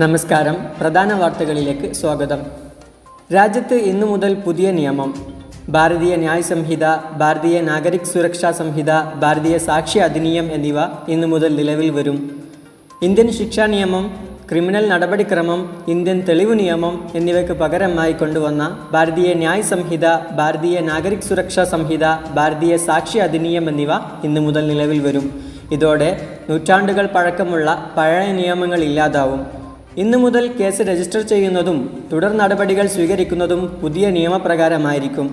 നമസ്കാരം. പ്രധാന വാർത്തകളിലേക്ക് സ്വാഗതം. രാജ്യത്ത് ഇന്നു മുതൽ പുതിയ നിയമം. ഭാരതീയ ന്യായ സംഹിത, ഭാരതീയ നാഗരിക് സുരക്ഷാ സംഹിത, ഭാരതീയ സാക്ഷ്യ അധിനിയം എന്നിവ ഇന്നു മുതൽ നിലവിൽ വരും. ഇന്ത്യൻ ശിക്ഷാ നിയമം, ക്രിമിനൽ നടപടിക്രമം, ഇന്ത്യൻ തെളിവ് നിയമം എന്നിവയ്ക്ക് പകരമായി കൊണ്ടുവന്ന ഭാരതീയ ന്യായ സംഹിത, ഭാരതീയ നാഗരിക് സുരക്ഷാ സംഹിത, ഭാരതീയ സാക്ഷ്യ അധിനിയം എന്നിവ ഇന്നു മുതൽ നിലവിൽ വരും. ഇതോടെ നൂറ്റാണ്ടുകൾ പഴക്കമുള്ള പഴയ നിയമങ്ങൾ ഇല്ലാതാവും. ഇന്നു മുതൽ കേസ് രജിസ്റ്റർ ചെയ്യുന്നതും തുടർ നടപടികൾ സ്വീകരിക്കുന്നതും പുതിയ നിയമപ്രകാരമായിരിക്കും.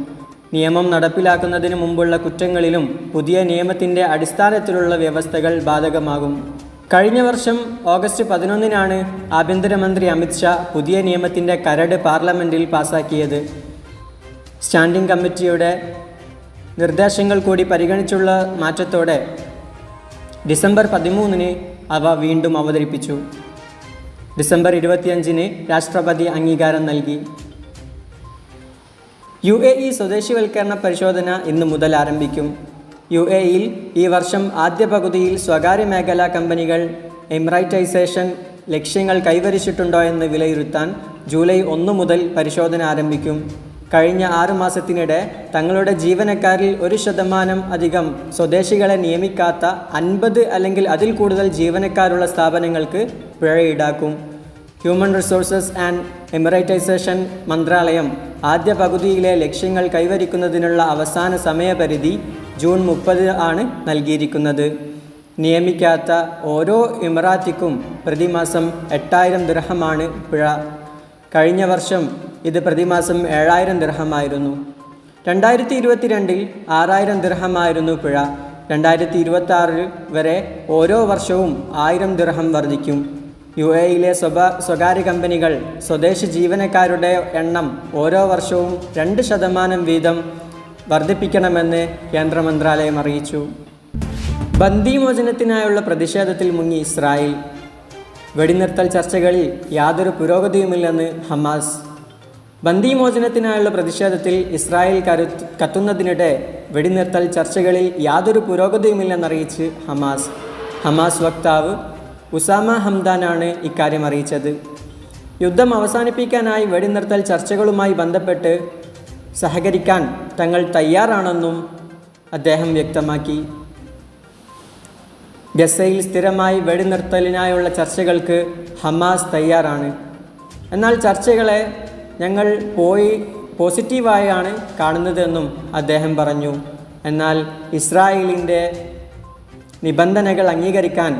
നിയമം നടപ്പിലാക്കുന്നതിന് മുമ്പുള്ള കുറ്റങ്ങളിലും പുതിയ നിയമത്തിൻ്റെ അടിസ്ഥാനത്തിലുള്ള വ്യവസ്ഥകൾ ബാധകമാകും. കഴിഞ്ഞ വർഷം ഓഗസ്റ്റ് 11-നാണ് ആഭ്യന്തരമന്ത്രി അമിത് ഷാ പുതിയ നിയമത്തിൻ്റെ കരട് പാർലമെൻറ്റിൽ പാസാക്കിയത്. സ്റ്റാൻഡിംഗ് കമ്മിറ്റിയുടെ നിർദ്ദേശങ്ങൾ കൂടി പരിഗണിച്ചുള്ള മാറ്റത്തോടെ ഡിസംബർ 13-ന് അവ വീണ്ടും അവതരിപ്പിച്ചു. ഡിസംബർ 25-ന് രാഷ്ട്രപതി അംഗീകാരം നൽകി. UAE സ്വദേശിവൽക്കരണ പരിശോധന ഇന്നു മുതൽ ആരംഭിക്കും. UAEയിൽ ഈ വർഷം ആദ്യ പകുതിയിൽ സ്വകാര്യ മേഖലാ കമ്പനികൾ എമിറൈറ്റൈസേഷൻ ലക്ഷ്യങ്ങൾ കൈവരിച്ചിട്ടുണ്ടോ എന്ന് വിലയിരുത്താൻ ജൂലൈ 1 മുതൽ പരിശോധന ആരംഭിക്കും. കഴിഞ്ഞ 6 മാസത്തിനിടെ തങ്ങളുടെ ജീവനക്കാരിൽ 1% അധികം സ്വദേശികളെ നിയമിക്കാത്ത 50 അല്ലെങ്കിൽ അതിൽ കൂടുതൽ ജീവനക്കാരുള്ള സ്ഥാപനങ്ങൾക്ക് പിഴ ഈടാക്കും. ഹ്യൂമൻ റിസോഴ്സസ് ആൻഡ് എമിറൈറ്റൈസേഷൻ മന്ത്രാലയം ആദ്യ പകുതിയിലെ ലക്ഷ്യങ്ങൾ കൈവരിക്കുന്നതിനുള്ള അവസാന സമയപരിധി ജൂൺ 30 ആണ് നൽകിയിരിക്കുന്നത്. നിയമിക്കാത്ത ഓരോ ഇമറാത്തിക്കും പ്രതിമാസം 8000 ദിർഹമാണ് പിഴ. കഴിഞ്ഞ വർഷം ഇത് പ്രതിമാസം 7000 ദിർഹമായിരുന്നു. 2022-ൽ 6000 ദിർഹമായിരുന്നു പിഴ. 2026 വരെ ഓരോ വർഷവും 1000 ദിർഹം വർദ്ധിക്കും. UAEയിലെ സ്വകാര്യ കമ്പനികൾ സ്വദേശി ജീവനക്കാരുടെ എണ്ണം ഓരോ വർഷവും 2% വീതം വർദ്ധിപ്പിക്കണമെന്ന് കേന്ദ്ര മന്ത്രാലയം അറിയിച്ചു. ബന്ദിമോചനത്തിനായുള്ള പ്രതിഷേധത്തിൽ മുങ്ങി ഇസ്രായേൽ. വെടിനിർത്തൽ ചർച്ചകളിൽ യാതൊരു പുരോഗതിയുമില്ലെന്ന് ഹമാസ്. ബന്ദിമോചനത്തിനായുള്ള പ്രതിഷേധത്തിൽ ഇസ്രായേൽ കത്തുന്നതിനിടെ വെടിനിർത്തൽ ചർച്ചകളിൽ യാതൊരു പുരോഗതിയുമില്ലെന്നറിയിച്ച് ഹമാസ് വക്താവ് ഉസാമ ഹംദാനാണ് ഇക്കാര്യം അറിയിച്ചത്. യുദ്ധം അവസാനിപ്പിക്കാനായി വെടിനിർത്തൽ ചർച്ചകളുമായി ബന്ധപ്പെട്ട് സഹകരിക്കാൻ തങ്ങൾ തയ്യാറാണെന്നും അദ്ദേഹം വ്യക്തമാക്കി. ഗസയിൽ സ്ഥിരമായി വെടിനിർത്തലിനായുള്ള ചർച്ചകൾക്ക് ഹമാസ് തയ്യാറാണ്. എന്നാൽ ചർച്ചകളെ ഞങ്ങൾ പോസിറ്റീവായാണ് കാണുന്നതെന്നും അദ്ദേഹം പറഞ്ഞു. എന്നാൽ ഇസ്രായേലിൻ്റെ നിബന്ധനകൾ അംഗീകരിക്കാൻ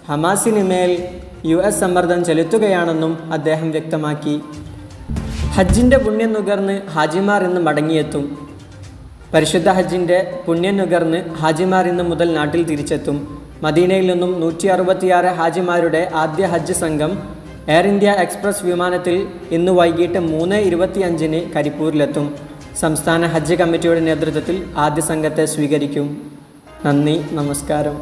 ഹമാസിന് മേൽ US സമ്മർദ്ദം ചെലുത്തുകയാണെന്നും അദ്ദേഹം വ്യക്തമാക്കി. ഹജ്ജിൻ്റെ പുണ്യം നുകർന്ന് ഹാജിമാർ ഇന്ന് മടങ്ങിയെത്തും. പരിശുദ്ധ ഹജ്ജിൻ്റെ പുണ്യം നുകർന്ന് ഹാജിമാർ ഇന്ന് മുതൽ നാട്ടിൽ തിരിച്ചെത്തും. മദീനയിൽ നിന്നും 166 ഹാജിമാരുടെ ആദ്യ ഹജ്ജ് സംഘം എയർ ഇന്ത്യ എക്സ്പ്രസ് വിമാനത്തിൽ ഇന്ന് വൈകിട്ട് 3:25-ന് കരിപ്പൂരിലെത്തും. സംസ്ഥാന ഹജ്ജ് കമ്മിറ്റിയുടെ നേതൃത്വത്തിൽ ആദ്യ സംഘത്തെ സ്വീകരിക്കും. നന്ദി, നമസ്കാരം.